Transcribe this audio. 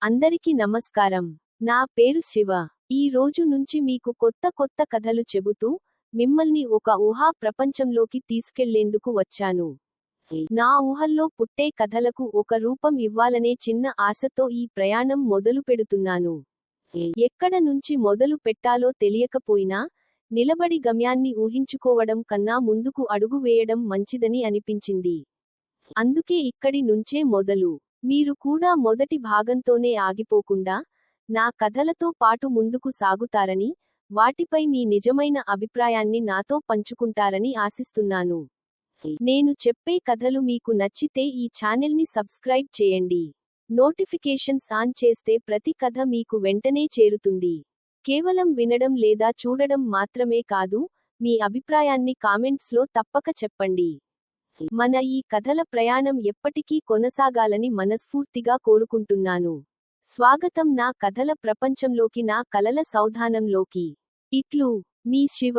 అందరికీ నమస్కారం. నా పేరు శివ. ఈ రోజు నుంచి మీకు కొత్త కొత్త కథలు చెబుతూ, మిమ్మల్ని ఒక ఊహా ప్రపంచంలోకి తీసుకెళ్లేందుకు వచ్చాను. నా ఊహల్లో పుట్టే కథలకు ఒక రూపం ఇవ్వాలనే చిన్న ఆశతో ఈ ప్రయాణం మొదలుపెడుతున్నాను. ఎక్కడ నుంచి మొదలు పెట్టాలో తెలియకపోయినా, నిలబడి గమ్యాన్ని ఊహించుకోవడం కన్నా ముందుకు అడుగు వేయడం మంచిదని అనిపించింది. అందుకే ఇక్కడి నుంచే మొదలు. మీరు కూడా మొదటి భాగంతోనే ఆగిపోకుండా, నా కథలతో పాటు ముందుకు సాగుతారని, వాటిపై మీ నిజమైన అభిప్రాయాన్ని నాతో పంచుకుంటారని ఆశిస్తున్నాను. నేను చెప్పే కథలు మీకు నచ్చితే ఈ ఛానెల్ని సబ్స్క్రైబ్ చేయండి. నోటిఫికేషన్స్ ఆన్ చేస్తే ప్రతి కథ మీకు వెంటనే చేరుతుంది. కేవలం వినడం లేదా చూడడం మాత్రమే కాదు, మీ అభిప్రాయాన్ని కామెంట్స్లో తప్పక చెప్పండి. మన ఈ కథల ప్రయాణం ఎప్పటికీ కొనసాగాలని మనస్ఫూర్తిగా కోరుకుంటున్నాను. స్వాగతం నా కథల ప్రపంచంలోకి, నా కలల సౌధానంలోకి. ఇట్లు మీ శివ.